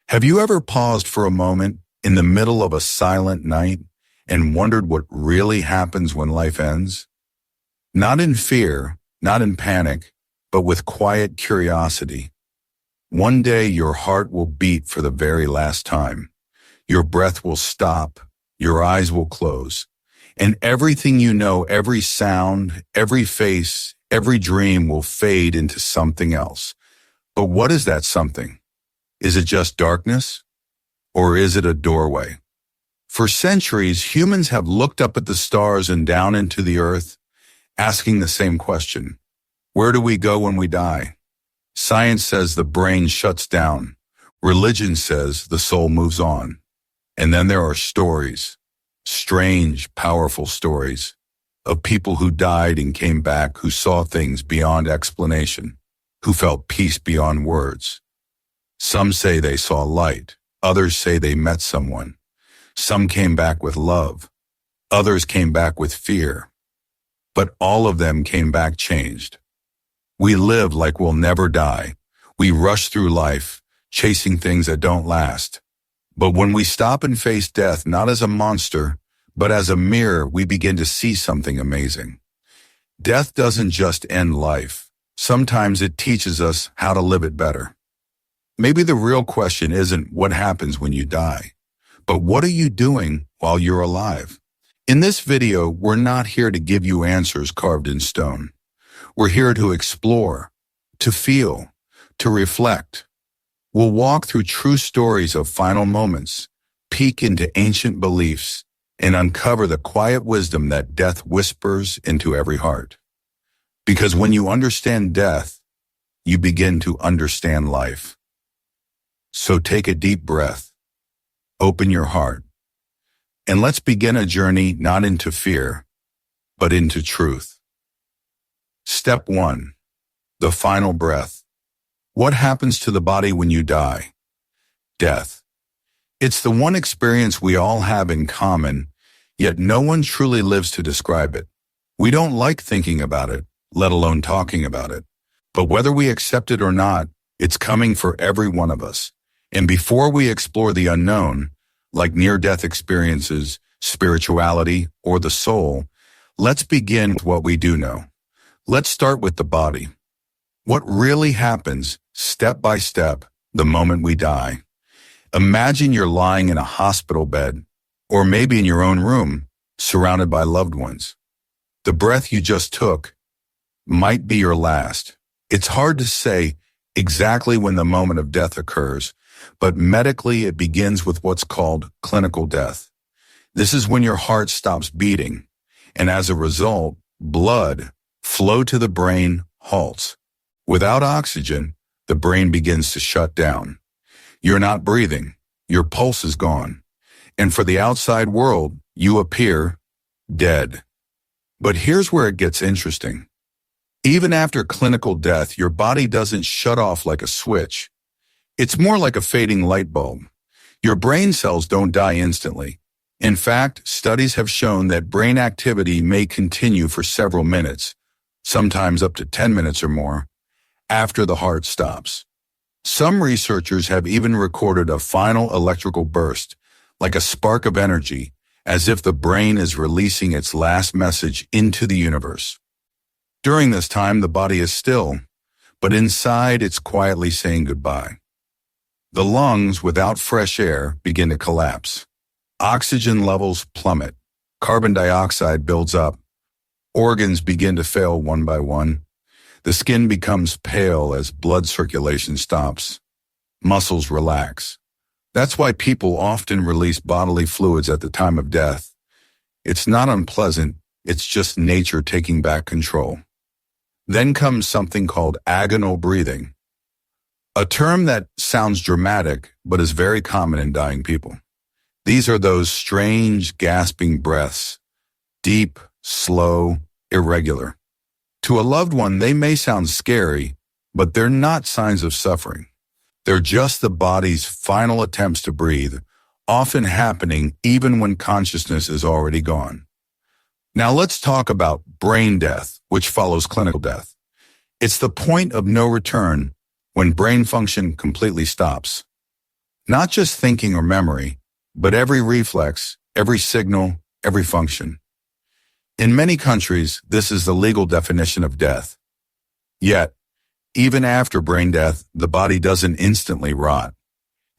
Have you ever paused for a moment in the middle of a silent night and wondered what really happens when life ends? Not in fear, not in panic, but with quiet curiosity. One day your heart will beat for the very last time. Your breath will stop, your eyes will close, and everything you know, every sound, every face, every dream will fade into something else. But what is that something? Is it just darkness? Or is it a doorway? For centuries, humans have looked up at the stars and down into the earth, asking the same question. Where do we go when we die? Science says the brain shuts down. Religion says the soul moves on. And then there are stories, strange, powerful stories, of people who died and came back, who saw things beyond explanation, who felt peace beyond words. Some say they saw light. Others say they met someone. Some came back with love. Others came back with fear. But all of them came back changed. We live like we'll never die. We rush through life, chasing things that don't last. But when we stop and face death, not as a monster, but as a mirror, we begin to see something amazing. Death doesn't just end life. Sometimes it teaches us how to live it better. Maybe the real question isn't what happens when you die, but what are you doing while you're alive? In this video, we're not here to give you answers carved in stone. We're here to explore, to feel, to reflect. We'll walk through true stories of final moments, peek into ancient beliefs, and uncover the quiet wisdom that death whispers into every heart. Because when you understand death, you begin to understand life. So take a deep breath, open your heart, and let's begin a journey not into fear, but into truth. Step 1. The final breath. What happens to the body when you die? Death. It's the one experience we all have in common, yet no one truly lives to describe it. We don't like thinking about it, let alone talking about it. But whether we accept it or not, it's coming for every one of us. And before we explore the unknown, like near-death experiences, spirituality, or the soul, let's begin with what we do know. Let's start with the body. What really happens, step by step, the moment we die? Imagine you're lying in a hospital bed, or maybe in your own room, surrounded by loved ones. The breath you just took might be your last. It's hard to say exactly when the moment of death occurs, but medically it begins with what's called clinical death. This is when your heart stops beating, and as a result, blood flow to the brain halts. Without oxygen, the brain begins to shut down. You're not breathing, your pulse is gone, and for the outside world, you appear dead. But here's where it gets interesting. Even after clinical death, your body doesn't shut off like a switch. It's more like a fading light bulb. Your brain cells don't die instantly. In fact, studies have shown that brain activity may continue for several minutes, sometimes up to 10 minutes or more, after the heart stops. Some researchers have even recorded a final electrical burst, like a spark of energy, as if the brain is releasing its last message into the universe. During this time, the body is still, but inside it's quietly saying goodbye. The lungs, without fresh air, begin to collapse. Oxygen levels plummet. Carbon dioxide builds up. Organs begin to fail one by one. The skin becomes pale as blood circulation stops. Muscles relax. That's why people often release bodily fluids at the time of death. It's not unpleasant, it's just nature taking back control. Then comes something called agonal breathing, a term that sounds dramatic but is very common in dying people. These are those strange, gasping breaths, deep, slow, irregular. To a loved one, they may sound scary, but they're not signs of suffering. They're just the body's final attempts to breathe, often happening even when consciousness is already gone. Now let's talk about brain death, which follows clinical death. It's the point of no return when brain function completely stops. Not just thinking or memory, but every reflex, every signal, every function. In many countries, this is the legal definition of death. Yet, even after brain death, the body doesn't instantly rot.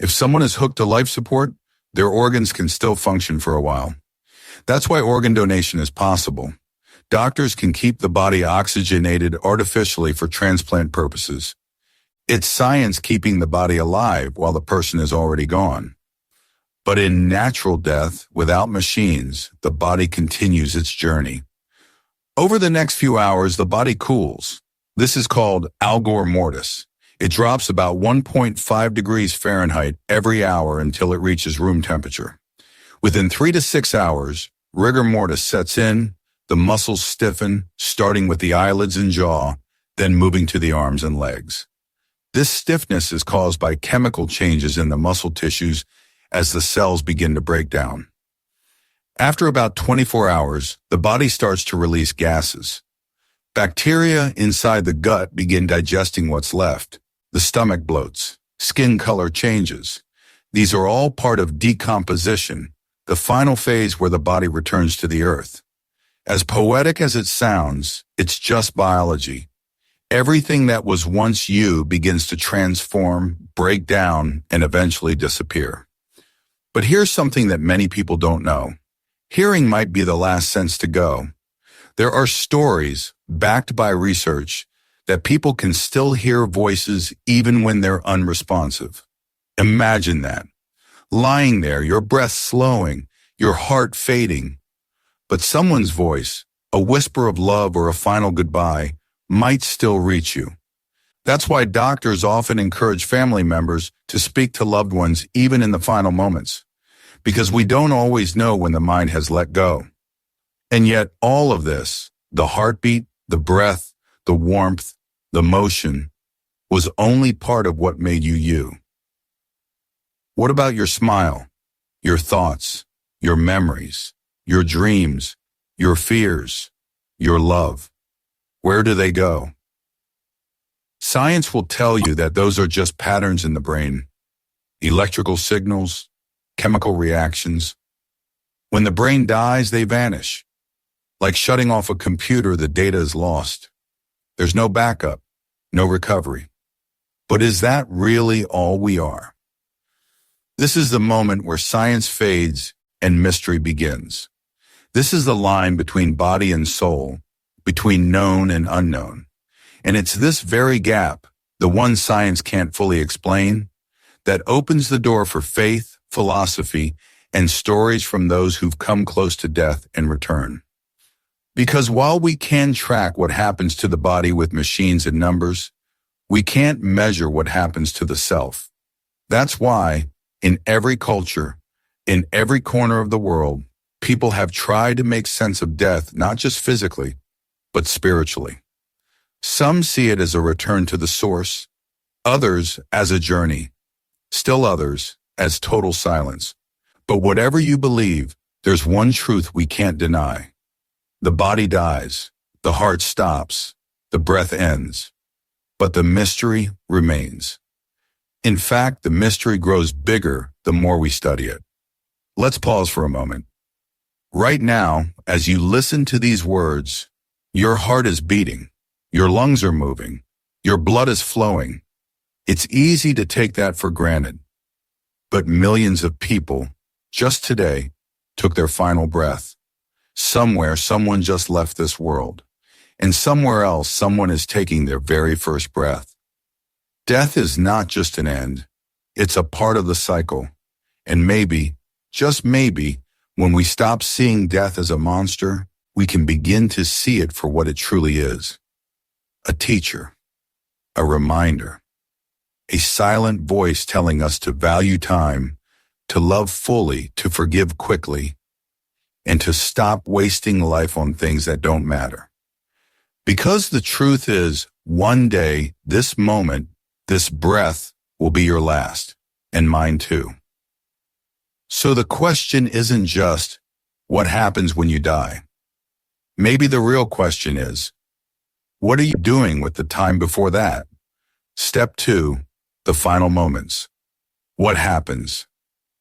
If someone is hooked to life support, their organs can still function for a while. That's why organ donation is possible. Doctors can keep the body oxygenated artificially for transplant purposes. It's science keeping the body alive while the person is already gone. But in natural death, without machines, the body continues its journey. Over the next few hours, the body cools. This is called algor mortis. It drops about 1.5 degrees Fahrenheit every hour until it reaches room temperature. Within 3 to 6 hours, rigor mortis sets in, the muscles stiffen, starting with the eyelids and jaw, then moving to the arms and legs. This stiffness is caused by chemical changes in the muscle tissues as the cells begin to break down. After about 24 hours, the body starts to release gases. Bacteria inside the gut begin digesting what's left. The stomach bloats. Skin color changes. These are all part of decomposition, the final phase where the body returns to the earth. As poetic as it sounds, it's just biology. Everything that was once you begins to transform, break down, and eventually disappear. But here's something that many people don't know. Hearing might be the last sense to go. There are stories, backed by research, that people can still hear voices even when they're unresponsive. Imagine that. Lying there, your breath slowing, your heart fading. But someone's voice, a whisper of love or a final goodbye, might still reach you. That's why doctors often encourage family members to speak to loved ones even in the final moments, because we don't always know when the mind has let go. And yet all of this, the heartbeat, the breath, the warmth, the motion, was only part of what made you you. What about your smile, your thoughts, your memories, your dreams, your fears, your love? Where do they go? Science will tell you that those are just patterns in the brain, electrical signals, chemical reactions. When the brain dies, they vanish. Like shutting off a computer, the data is lost. There's no backup, no recovery. But is that really all we are? This is the moment where science fades and mystery begins. This is the line between body and soul, between known and unknown. And it's this very gap, the one science can't fully explain, that opens the door for faith, philosophy, and stories from those who've come close to death and return. Because while we can track what happens to the body with machines and numbers, we can't measure what happens to the self. That's why, in every culture, in every corner of the world, people have tried to make sense of death, not just physically, but spiritually. Some see it as a return to the source, others as a journey, still others as total silence. But whatever you believe, there's one truth we can't deny. The body dies, the heart stops, the breath ends, but the mystery remains. In fact, the mystery grows bigger the more we study it. Let's pause for a moment. Right now, as you listen to these words, your heart is beating, your lungs are moving, your blood is flowing. It's easy to take that for granted. But millions of people, just today, took their final breath. Somewhere, someone just left this world. And somewhere else, someone is taking their very first breath. Death is not just an end. It's a part of the cycle. And maybe, just maybe, when we stop seeing death as a monster, we can begin to see it for what it truly is. A teacher, a reminder, a silent voice telling us to value time, to love fully, to forgive quickly, and to stop wasting life on things that don't matter. Because the truth is, one day, this moment, this breath will be your last, and mine too. So the question isn't just, what happens when you die? Maybe the real question is, what are you doing with the time before that? Step 2, the final moments. What happens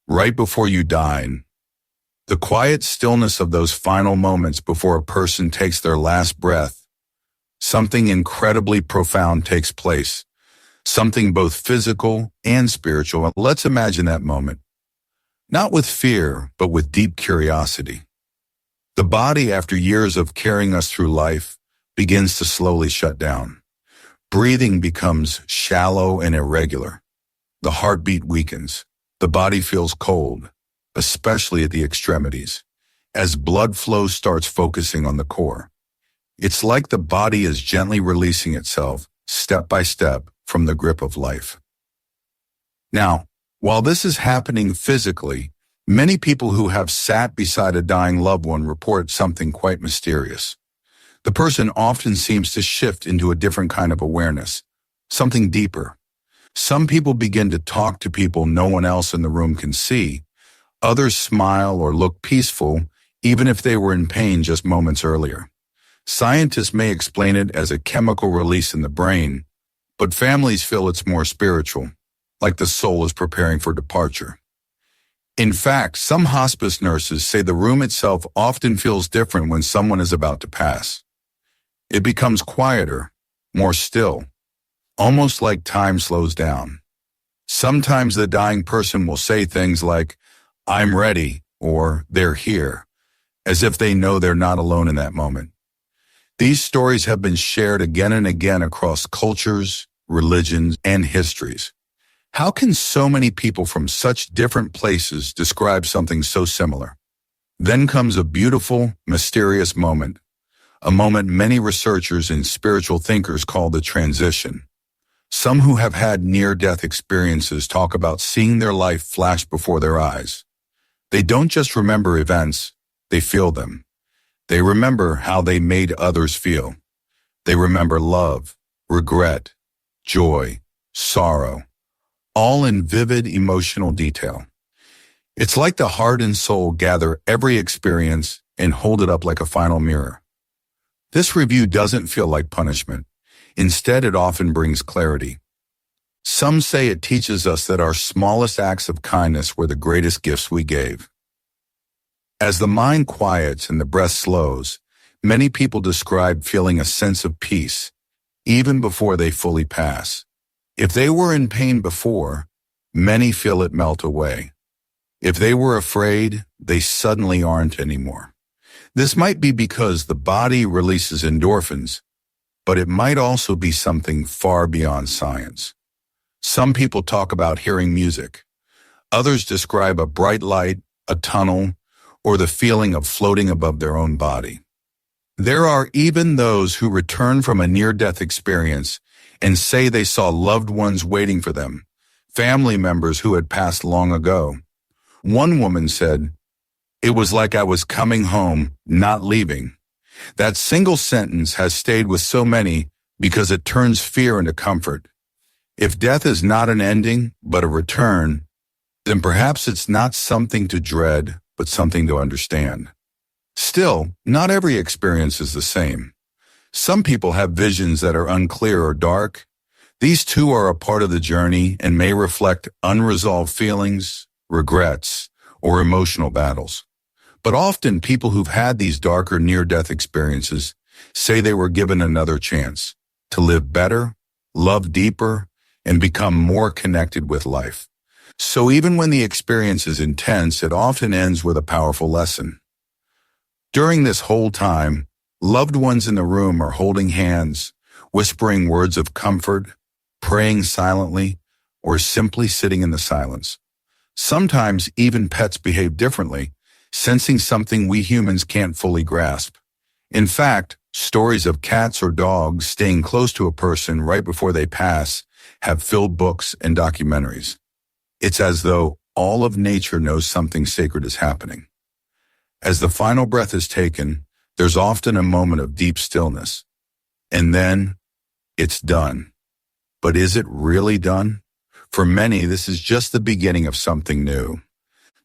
right before you die? The quiet stillness of those final moments before a person takes their last breath. Something incredibly profound takes place. Something both physical and spiritual. Let's imagine that moment. Not with fear, but with deep curiosity. The body, after years of carrying us through life, begins to slowly shut down. Breathing becomes shallow and irregular. The heartbeat weakens. The body feels cold, especially at the extremities, as blood flow starts focusing on the core. It's like the body is gently releasing itself, step by step, from the grip of life. Now, while this is happening physically, many people who have sat beside a dying loved one report something quite mysterious. The person often seems to shift into a different kind of awareness, something deeper. Some people begin to talk to people no one else in the room can see. Others smile or look peaceful, even if they were in pain just moments earlier. Scientists may explain it as a chemical release in the brain, but families feel it's more spiritual, like the soul is preparing for departure. In fact, some hospice nurses say the room itself often feels different when someone is about to pass. It becomes quieter, more still, almost like time slows down. Sometimes the dying person will say things like, "I'm ready," or "they're here," as if they know they're not alone in that moment. These stories have been shared again and again across cultures, religions, and histories. How can so many people from such different places describe something so similar? Then comes a beautiful, mysterious moment, a moment many researchers and spiritual thinkers call the transition. Some who have had near-death experiences talk about seeing their life flash before their eyes. They don't just remember events, they feel them. They remember how they made others feel. They remember love, regret, joy, sorrow, all in vivid emotional detail. It's like the heart and soul gather every experience and hold it up like a final mirror. This review doesn't feel like punishment. Instead, it often brings clarity. Some say it teaches us that our smallest acts of kindness were the greatest gifts we gave. As the mind quiets and the breath slows, many people describe feeling a sense of peace, even before they fully pass. If they were in pain before, many feel it melt away. If they were afraid, they suddenly aren't anymore. This might be because the body releases endorphins, but it might also be something far beyond science. Some people talk about hearing music. Others describe a bright light, a tunnel, or the feeling of floating above their own body. There are even those who return from a near-death experience and say they saw loved ones waiting for them, family members who had passed long ago. One woman said, "It was like I was coming home, not leaving." That single sentence has stayed with so many because it turns fear into comfort. If death is not an ending, but a return, then perhaps it's not something to dread, but something to understand. Still, not every experience is the same. Some people have visions that are unclear or dark. These too are a part of the journey and may reflect unresolved feelings, regrets, or emotional battles. But often people who've had these darker near-death experiences say they were given another chance to live better, love deeper, and become more connected with life. So even when the experience is intense, it often ends with a powerful lesson. During this whole time, loved ones in the room are holding hands, whispering words of comfort, praying silently, or simply sitting in the silence. Sometimes even pets behave differently, sensing something we humans can't fully grasp. In fact, stories of cats or dogs staying close to a person right before they pass have filled books and documentaries. It's as though all of nature knows something sacred is happening. As the final breath is taken, there's often a moment of deep stillness. And then, it's done. But is it really done? For many, this is just the beginning of something new.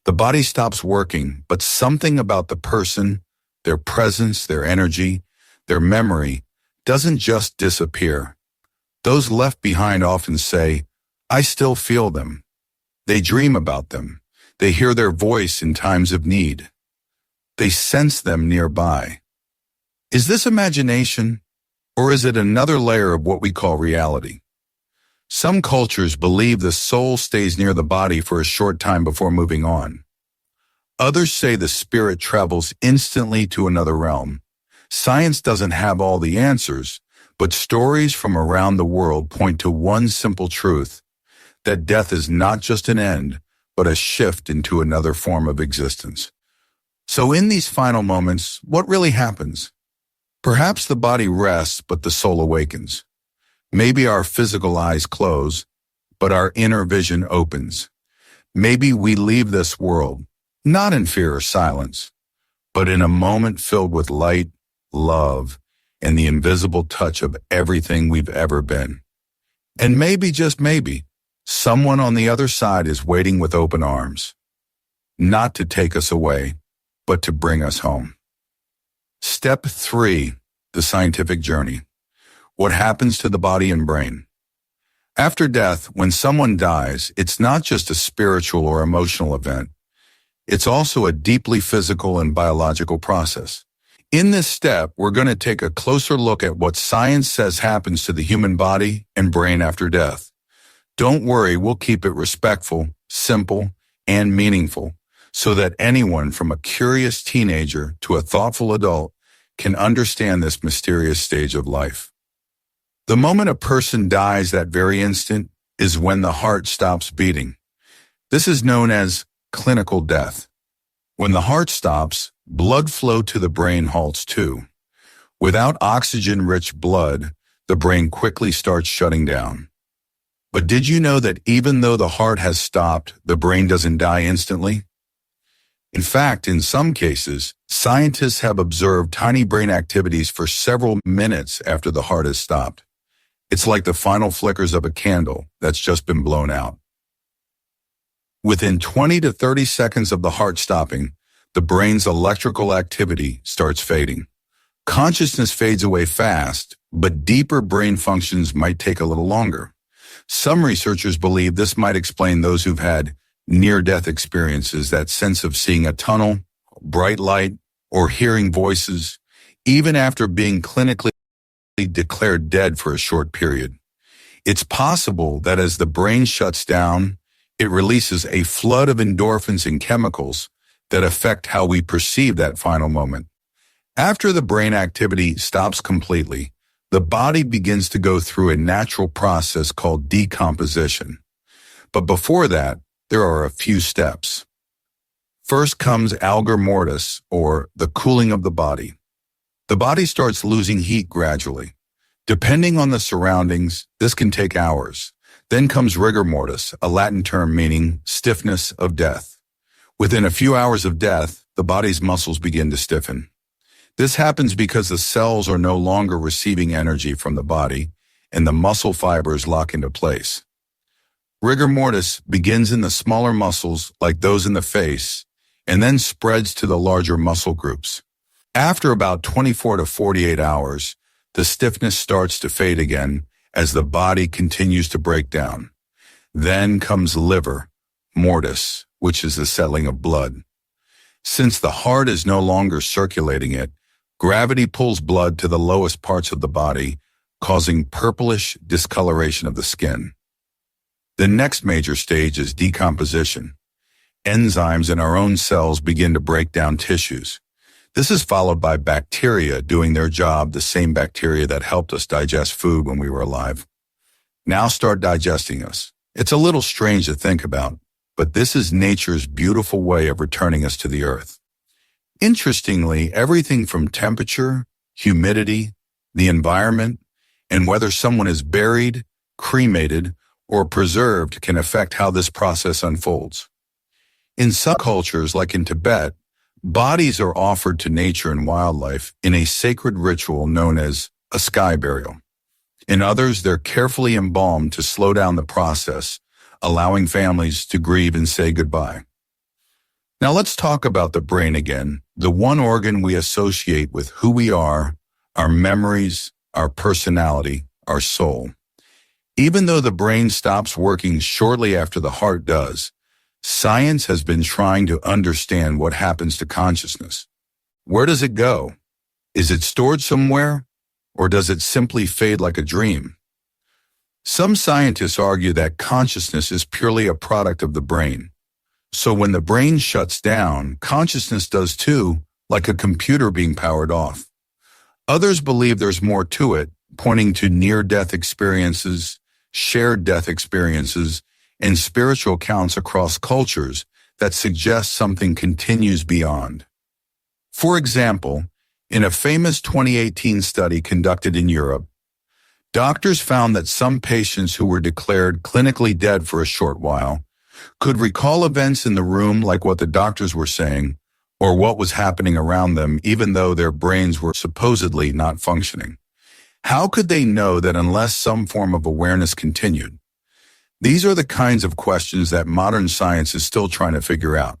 The body stops working, but something about the person, their presence, their energy, their memory, doesn't just disappear. Those left behind often say, "I still feel them." They dream about them. They hear their voice in times of need. They sense them nearby. Is this imagination, or is it another layer of what we call reality? Some cultures believe the soul stays near the body for a short time before moving on. Others say the spirit travels instantly to another realm. Science doesn't have all the answers, but stories from around the world point to one simple truth, that death is not just an end, but a shift into another form of existence. So in these final moments, what really happens? Perhaps the body rests, but the soul awakens. Maybe our physical eyes close, but our inner vision opens. Maybe we leave this world, not in fear or silence, but in a moment filled with light, love, and the invisible touch of everything we've ever been. And maybe, just maybe, someone on the other side is waiting with open arms, not to take us away, but to bring us home. Step 3, the scientific journey. What happens to the body and brain? After death, when someone dies, it's not just a spiritual or emotional event. It's also a deeply physical and biological process. In this step, we're going to take a closer look at what science says happens to the human body and brain after death. Don't worry, we'll keep it respectful, simple, and meaningful, so that anyone from a curious teenager to a thoughtful adult can understand this mysterious stage of life. The moment a person dies that very instant is when the heart stops beating. This is known as clinical death. When the heart stops, blood flow to the brain halts too. Without oxygen-rich blood, the brain quickly starts shutting down. But did you know that even though the heart has stopped, the brain doesn't die instantly? In fact, in some cases, scientists have observed tiny brain activities for several minutes after the heart has stopped. It's like the final flickers of a candle that's just been blown out. Within 20 to 30 seconds of the heart stopping, the brain's electrical activity starts fading. Consciousness fades away fast, but deeper brain functions might take a little longer. Some researchers believe this might explain those who've had near-death experiences, that sense of seeing a tunnel, bright light, or hearing voices, even after being clinically declared dead for a short period. It's possible that as the brain shuts down, it releases a flood of endorphins and chemicals that affect how we perceive that final moment. After the brain activity stops completely, the body begins to go through a natural process called decomposition. But before that, there are a few steps. First comes algor mortis, or the cooling of the body. The body starts losing heat gradually. Depending on the surroundings, this can take hours. Then comes rigor mortis, a Latin term meaning stiffness of death. Within a few hours of death, the body's muscles begin to stiffen. This happens because the cells are no longer receiving energy from the body, and the muscle fibers lock into place. Rigor mortis begins in the smaller muscles, like those in the face, and then spreads to the larger muscle groups. After about 24 to 48 hours, the stiffness starts to fade again as the body continues to break down. Then comes liver mortis, which is the settling of blood. Since the heart is no longer circulating it, gravity pulls blood to the lowest parts of the body, causing purplish discoloration of the skin. The next major stage is decomposition. Enzymes in our own cells begin to break down tissues. This is followed by bacteria doing their job, the same bacteria that helped us digest food when we were alive. Now start digesting us. It's a little strange to think about, but this is nature's beautiful way of returning us to the earth. Interestingly, everything from temperature, humidity, the environment, and whether someone is buried, cremated, or preserved can affect how this process unfolds. In some cultures, like in Tibet, bodies are offered to nature and wildlife in a sacred ritual known as a sky burial. In others, they're carefully embalmed to slow down the process, allowing families to grieve and say goodbye. Now let's talk about the brain again, the one organ we associate with who we are, our memories, our personality, our soul. Even though the brain stops working shortly after the heart does, Science has been trying to understand what happens to consciousness. Where does it go? Is it stored somewhere, or does it simply fade like a dream? Some scientists argue that consciousness is purely a product of the brain. So when the brain shuts down, consciousness does too, like a computer being powered off. Others believe there's more to it, pointing to near-death experiences, shared death experiences, and spiritual accounts across cultures that suggest something continues beyond. For example, in a famous 2018 study conducted in Europe, doctors found that some patients who were declared clinically dead for a short while could recall events in the room like what the doctors were saying or what was happening around them even though their brains were supposedly not functioning. How could they know that unless some form of awareness continued? These are the kinds of questions that modern science is still trying to figure out.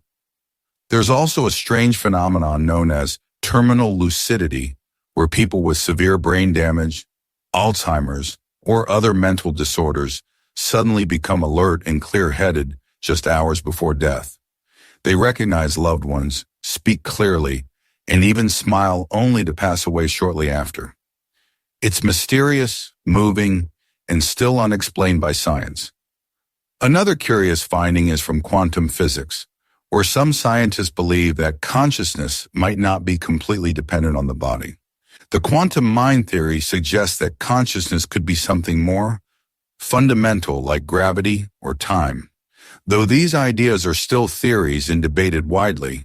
There's also a strange phenomenon known as terminal lucidity, where people with severe brain damage, Alzheimer's, or other mental disorders suddenly become alert and clear-headed just hours before death. They recognize loved ones, speak clearly, and even smile only to pass away shortly after. It's mysterious, moving, and still unexplained by science. Another curious finding is from quantum physics, where some scientists believe that consciousness might not be completely dependent on the body. The quantum mind theory suggests that consciousness could be something more fundamental like gravity or time. Though these ideas are still theories and debated widely,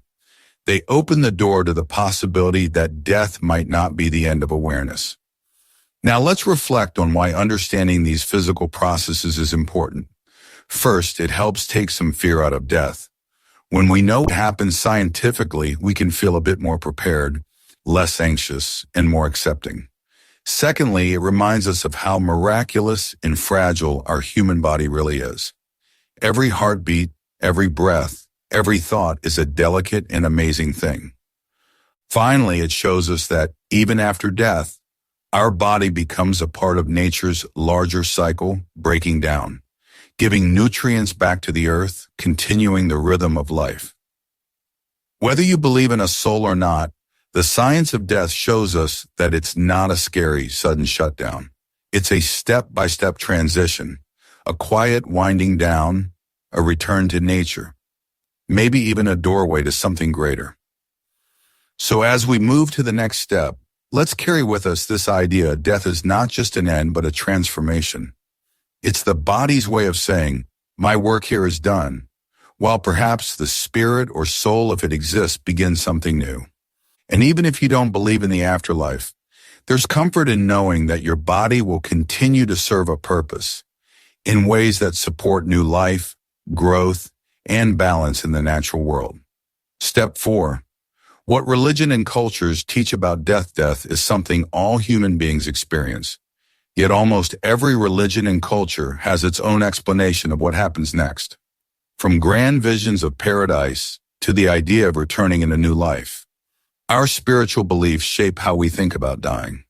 they open the door to the possibility that death might not be the end of awareness. Now let's reflect on why understanding these physical processes is important. First, it helps take some fear out of death. When we know what happens scientifically, we can feel a bit more prepared, less anxious, and more accepting. Secondly, it reminds us of how miraculous and fragile our human body really is. Every heartbeat, every breath, every thought is a delicate and amazing thing. Finally, it shows us that even after death, our body becomes a part of nature's larger cycle, breaking down, giving nutrients back to the earth, continuing the rhythm of life. Whether you believe in a soul or not, the science of death shows us that it's not a scary, sudden shutdown. It's a step-by-step transition, a quiet winding down, a return to nature, maybe even a doorway to something greater. So as we move to the next step, let's carry with us this idea death is not just an end, but a transformation. It's the body's way of saying, my work here is done, while perhaps the spirit or soul, if it exists, begins something new. And even if you don't believe in the afterlife, there's comfort in knowing that your body will continue to serve a purpose in ways that support new life, growth, and balance in the natural world. Step 4. What religion and cultures teach about death is something all human beings experience. Yet almost every religion and culture has its own explanation of what happens next. From grand visions of paradise to the idea of returning in a new life, our spiritual beliefs shape how we think about dying.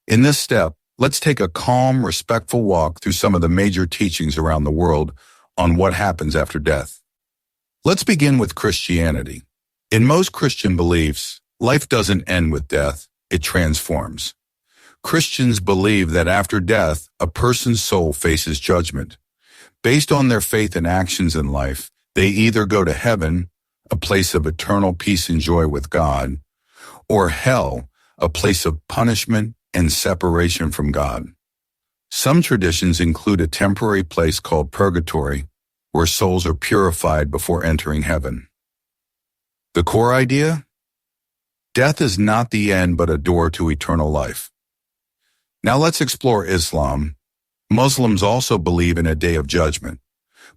In this step, let's take a calm, respectful walk through some of the major teachings around the world on what happens after death. Let's begin with Christianity. In most Christian beliefs, life doesn't end with death, it transforms. Christians believe that after death, a person's soul faces judgment. Based on their faith and actions in life, they either go to heaven, a place of eternal peace and joy with God, or hell, a place of punishment and separation from God. Some traditions include a temporary place called purgatory, where souls are purified before entering heaven. The core idea? Death is not the end but a door to eternal life. Now let's explore Islam. Muslims also believe in a day of judgment.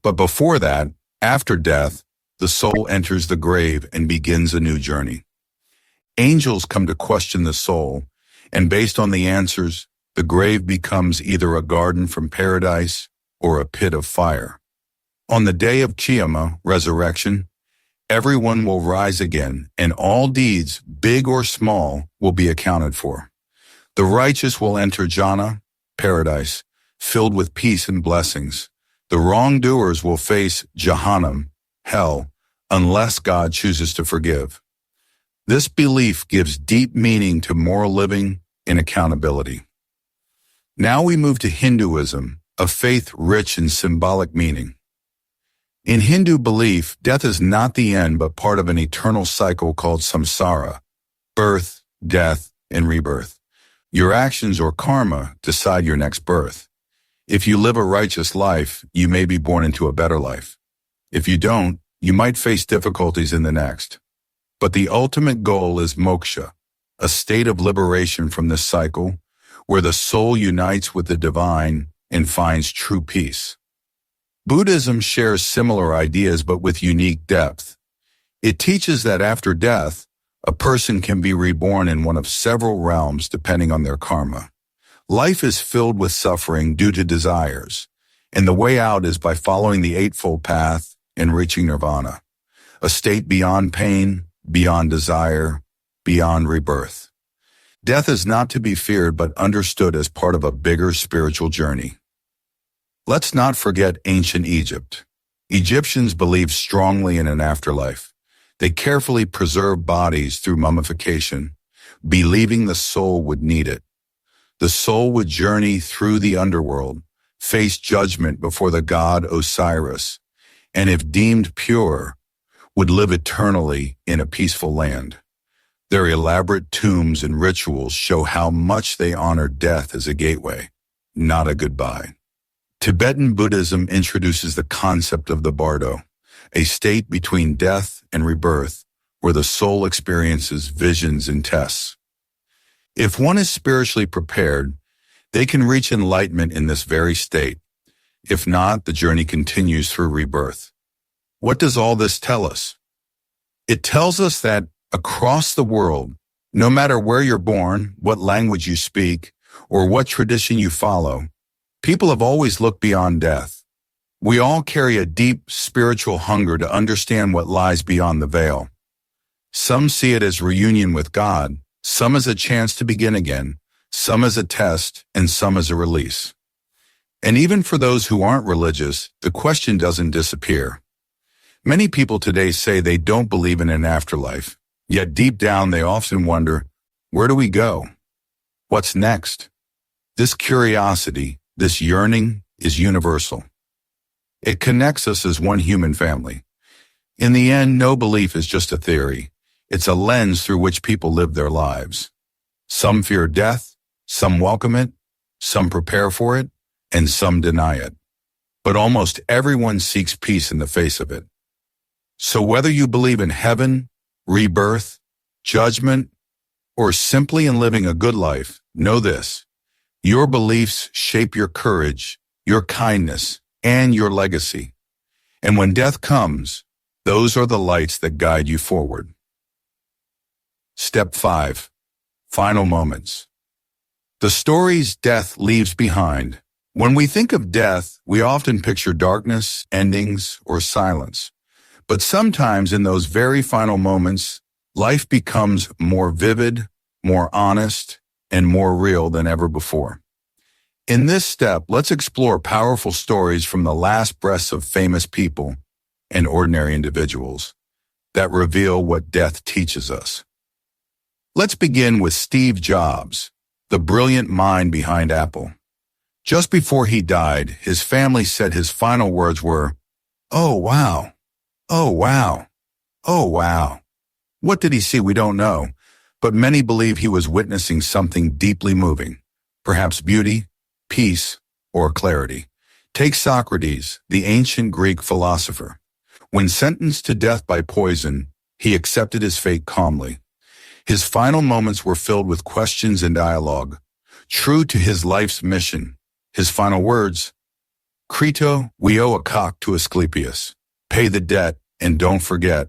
But before that, after death, the soul enters the grave and begins a new journey. Angels come to question the soul, and based on the answers, the grave becomes either a garden from paradise or a pit of fire. On the day of Qiyamah, resurrection, everyone will rise again, and all deeds, big or small, will be accounted for. The righteous will enter Jannah, paradise, filled with peace and blessings. The wrongdoers will face Jahannam, hell, unless God chooses to forgive. This belief gives deep meaning to moral living and accountability. Now we move to Hinduism, a faith rich in symbolic meaning. In Hindu belief, death is not the end but part of an eternal cycle called samsara, birth, death, and rebirth. Your actions or karma decide your next birth. If you live a righteous life, you may be born into a better life. If you don't, you might face difficulties in the next. But the ultimate goal is moksha, a state of liberation from this cycle, where the soul unites with the divine and finds true peace. Buddhism shares similar ideas but with unique depth. It teaches that after death, a person can be reborn in one of several realms depending on their karma. Life is filled with suffering due to desires, and the way out is by following the Eightfold Path and reaching nirvana, a state beyond pain, beyond desire, beyond rebirth. Death is not to be feared but understood as part of a bigger spiritual journey. Let's not forget ancient Egypt. Egyptians believed strongly in an afterlife. They carefully preserved bodies through mummification, believing the soul would need it. The soul would journey through the underworld, face judgment before the god Osiris, and if deemed pure, would live eternally in a peaceful land. Their elaborate tombs and rituals show how much they honored death as a gateway, not a goodbye. Tibetan Buddhism introduces the concept of the bardo, a state between death and rebirth, where the soul experiences visions and tests. If one is spiritually prepared, they can reach enlightenment in this very state. If not, the journey continues through rebirth. What does all this tell us? It tells us that across the world, no matter where you're born, what language you speak, or what tradition you follow, people have always looked beyond death. We all carry a deep spiritual hunger to understand what lies beyond the veil. Some see it as reunion with God, some as a chance to begin again, some as a test, and some as a release. And even for those who aren't religious, the question doesn't disappear. Many people today say they don't believe in an afterlife, yet deep down they often wonder, where do we go? What's next? This curiosity, this yearning, is universal. It connects us as one human family. In the end, no belief is just a theory. It's a lens through which people live their lives. Some fear death, some welcome it, some prepare for it, and some deny it. But almost everyone seeks peace in the face of it. So whether you believe in heaven, rebirth, judgment, or simply in living a good life, know this: your beliefs shape your courage, your kindness, and your legacy. And when death comes, those are the lights that guide you forward. Step 5. Final moments. The stories death leaves behind. When we think of death, we often picture darkness, endings, or silence. But sometimes in those very final moments, life becomes more vivid, more honest, and more real than ever before. In this step, let's explore powerful stories from the last breaths of famous people and ordinary individuals that reveal what death teaches us. Let's begin with Steve Jobs, the brilliant mind behind Apple. Just before he died, his family said his final words were, "Oh, wow. Oh, wow. Oh, wow." What did he see? We don't know, but many believe he was witnessing something deeply moving, perhaps beauty, peace, or clarity. Take Socrates, the ancient Greek philosopher. When sentenced to death by poison, he accepted his fate calmly. His final moments were filled with questions and dialogue. True to his life's mission, his final words, "Crito, we owe a cock to Asclepius. Pay the debt and don't forget."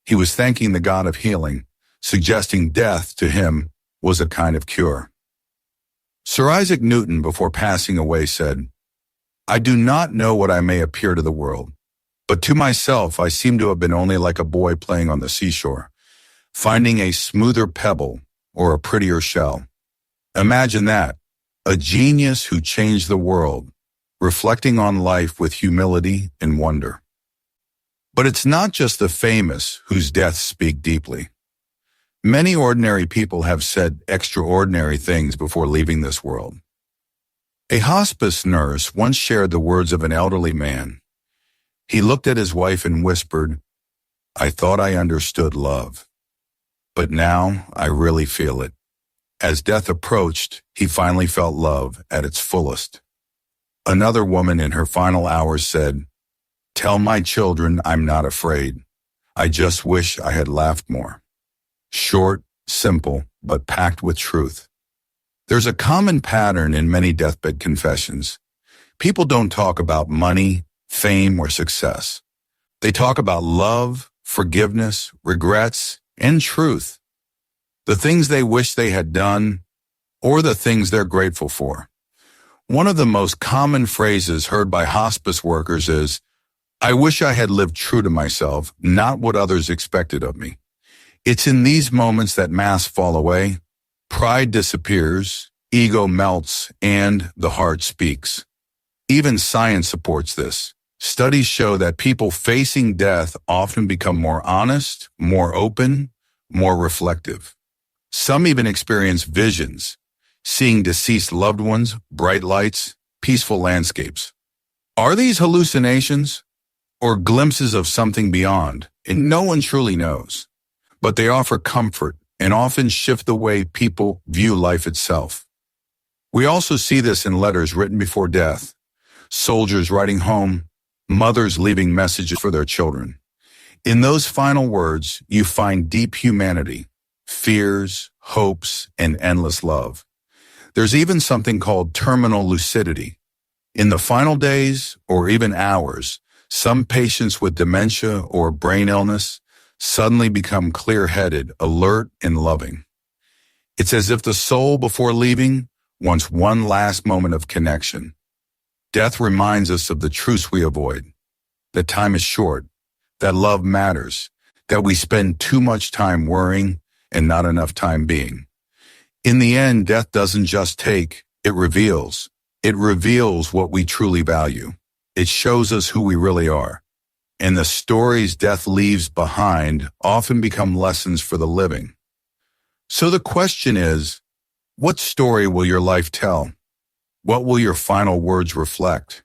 He was thanking the god of healing, suggesting death to him was a kind of cure. Sir Isaac Newton, before passing away, said, "I do not know what I may appear to the world, but to myself I seem to have been only like a boy playing on the seashore, finding a smoother pebble or a prettier shell." Imagine that, a genius who changed the world, reflecting on life with humility and wonder. But it's not just the famous whose deaths speak deeply. Many ordinary people have said extraordinary things before leaving this world. A hospice nurse once shared the words of an elderly man. He looked at his wife and whispered, "I thought I understood love, but now I really feel it." As death approached, he finally felt love at its fullest. Another woman in her final hours said, "Tell my children I'm not afraid. I just wish I had laughed more." Short, simple, but packed with truth. There's a common pattern in many deathbed confessions. People don't talk about money, fame, or success. They talk about love, forgiveness, regrets, and truth. The things they wish they had done, or the things they're grateful for. One of the most common phrases heard by hospice workers is, "I wish I had lived true to myself, not what others expected of me." It's in these moments that masks fall away, pride disappears, ego melts, and the heart speaks. Even science supports this. Studies show that people facing death often become more honest, more open, more reflective. Some even experience visions, seeing deceased loved ones, bright lights, peaceful landscapes. Are these hallucinations or glimpses of something beyond? And no one truly knows. But they offer comfort and often shift the way people view life itself. We also see this in letters written before death, soldiers writing home, mothers leaving messages for their children. In those final words, you find deep humanity, fears, hopes, and endless love. There's even something called terminal lucidity. In the final days, or even hours, some patients with dementia or brain illness suddenly become clear-headed, alert, and loving. It's as if the soul before leaving wants one last moment of connection. Death reminds us of the truths we avoid, that time is short, that love matters, that we spend too much time worrying and not enough time being. In the end, death doesn't just take, it reveals. It reveals what we truly value. It shows us who we really are. And the stories death leaves behind often become lessons for the living. So the question is, what story will your life tell? What will your final words reflect?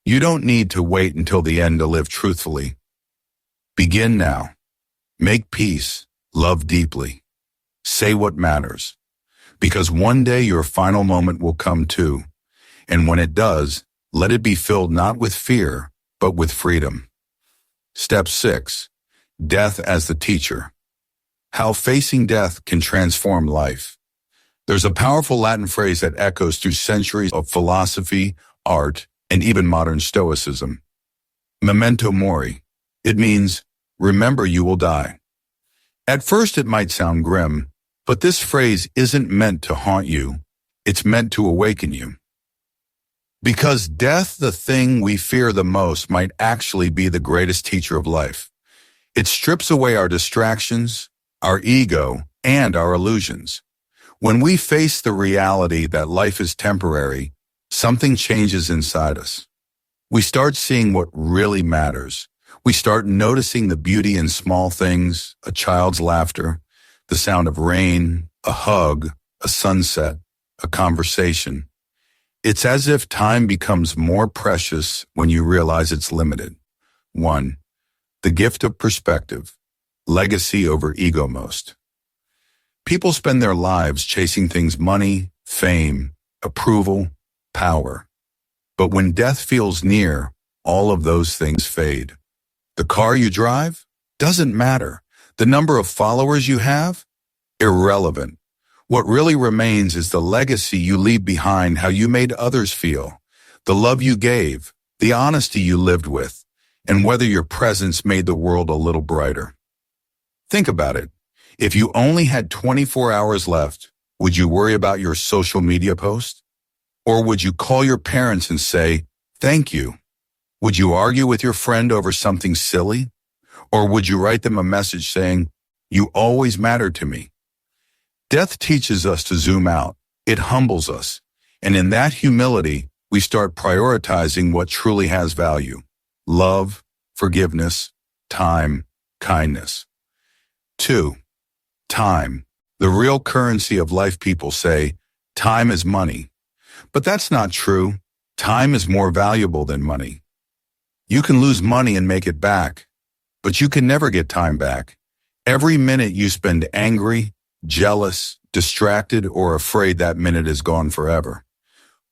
You don't need to wait until the end to live truthfully. Begin now. Make peace. Love deeply. Say what matters. Because one day your final moment will come too. And when it does, let it be filled not with fear, but with freedom. Step 6. Death as the teacher. How facing death can transform life. There's a powerful Latin phrase that echoes through centuries of philosophy, art, and even modern stoicism. Memento Mori. It means, remember you will die. At first it might sound grim, but this phrase isn't meant to haunt you. It's meant to awaken you. Because death, the thing we fear the most, might actually be the greatest teacher of life. It strips away our distractions, our ego, and our illusions. When we face the reality that life is temporary, something changes inside us. We start seeing what really matters. We start noticing the beauty in small things, a child's laughter, the sound of rain, a hug, a sunset, a conversation. It's as if time becomes more precious when you realize it's limited. 1. The gift of perspective. Legacy over ego most. People spend their lives chasing things: money, fame, approval, power. But when death feels near, all of those things fade. The car you drive? Doesn't matter. The number of followers you have? Irrelevant. What really remains is the legacy you leave behind, how you made others feel, the love you gave, the honesty you lived with, and whether your presence made the world a little brighter. Think about it. If you only had 24 hours left, would you worry about your social media post? Or would you call your parents and say, "Thank you"? Would you argue with your friend over something silly? Or would you write them a message saying, "You always mattered to me"? Death teaches us to zoom out. It humbles us. And in that humility, we start prioritizing what truly has value: love, forgiveness, time, kindness. 2. Time. The real currency of life. People say, time is money. But that's not true. Time is more valuable than money. You can lose money and make it back, but you can never get time back. Every minute you spend angry, jealous, distracted, or afraid, that minute is gone forever.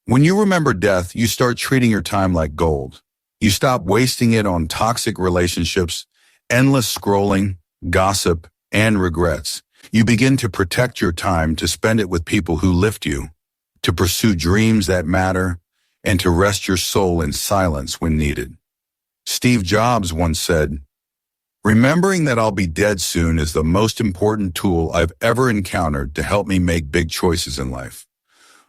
When you remember death, you start treating your time like gold. You stop wasting it on toxic relationships, endless scrolling, gossip, and regrets. You begin to protect your time, to spend it with people who lift you, to pursue dreams that matter, and to rest your soul in silence when needed. Steve Jobs once said, "Remembering that I'll be dead soon is the most important tool I've ever encountered to help me make big choices in life.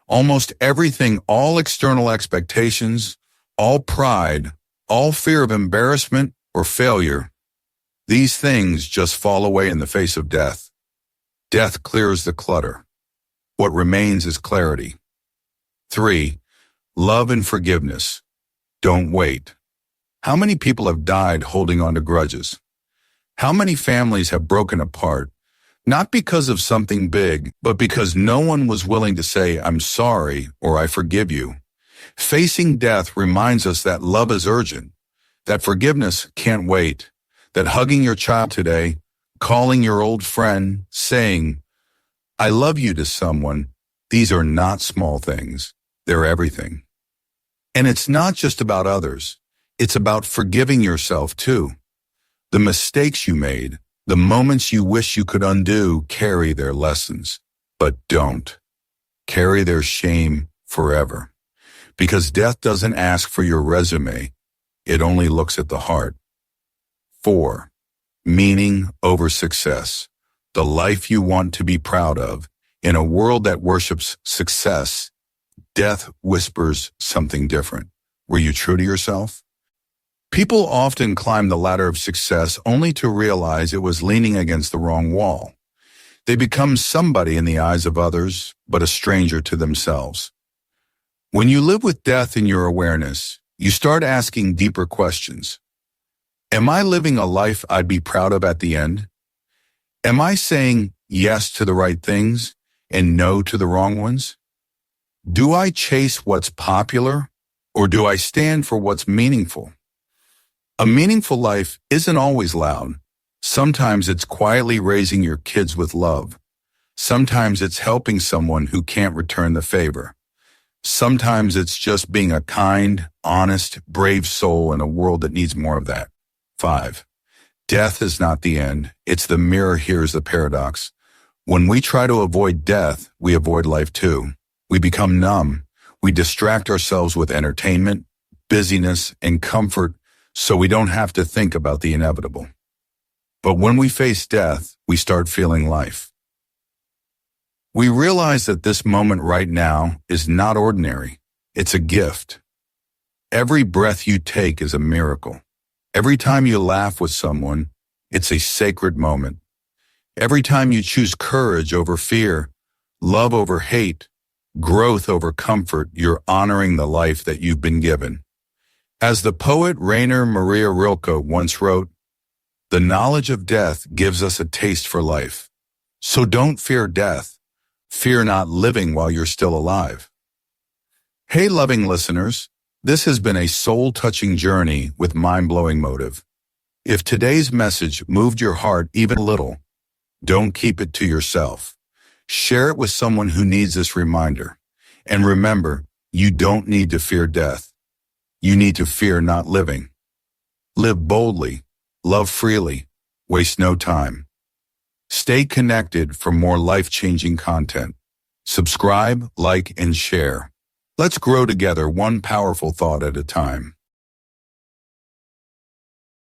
Almost everything, all external expectations, all pride, all fear of embarrassment or failure, these things just fall away in the face of death. Death clears the clutter. What remains is clarity." 3. Love and forgiveness. Don't wait. How many people have died holding on to grudges? How many families have broken apart, not because of something big, but because no one was willing to say, "I'm sorry," or "I forgive you"? Facing death reminds us that love is urgent, that forgiveness can't wait, that hugging your child today, calling your old friend, saying, "I love you" to someone, these are not small things. They're everything. And it's not just about others. It's about forgiving yourself too. The mistakes you made, the moments you wish you could undo, carry their lessons, but don't. Carry their shame forever. Because death doesn't ask for your resume. It only looks at the heart. 4. Meaning over success. The life you want to be proud of. In a world that worships success, death whispers something different. Were you true to yourself? People often climb the ladder of success only to realize it was leaning against the wrong wall. They become somebody in the eyes of others, but a stranger to themselves. When you live with death in your awareness, you start asking deeper questions. Am I living a life I'd be proud of at the end? Am I saying yes to the right things and no to the wrong ones? Do I chase what's popular, or do I stand for what's meaningful? A meaningful life isn't always loud. Sometimes it's quietly raising your kids with love. Sometimes it's helping someone who can't return the favor. Sometimes it's just being a kind, honest, brave soul in a world that needs more of that. 5. Death is not the end. It's the mirror. Here's the paradox. When we try to avoid death, we avoid life too. We become numb. We distract ourselves with entertainment, busyness, and comfort so we don't have to think about the inevitable. But when we face death, we start feeling life. We realize that this moment right now is not ordinary. It's a gift. Every breath you take is a miracle. Every time you laugh with someone, it's a sacred moment. Every time you choose courage over fear, love over hate, growth over comfort, you're honoring the life that you've been given. As the poet Rainer Maria Rilke once wrote, "The knowledge of death gives us a taste for life. So don't fear death. Fear not living while you're still alive." Hey, loving listeners, this has been a soul-touching journey with mind-blowing motive. If today's message moved your heart even a little, don't keep it to yourself. Share it with someone who needs this reminder. And remember, you don't need to fear death. You need to fear not living. Live boldly, love freely, waste no time. Stay connected for more life-changing content. Subscribe, like, and share. Let's grow together one powerful thought at a time.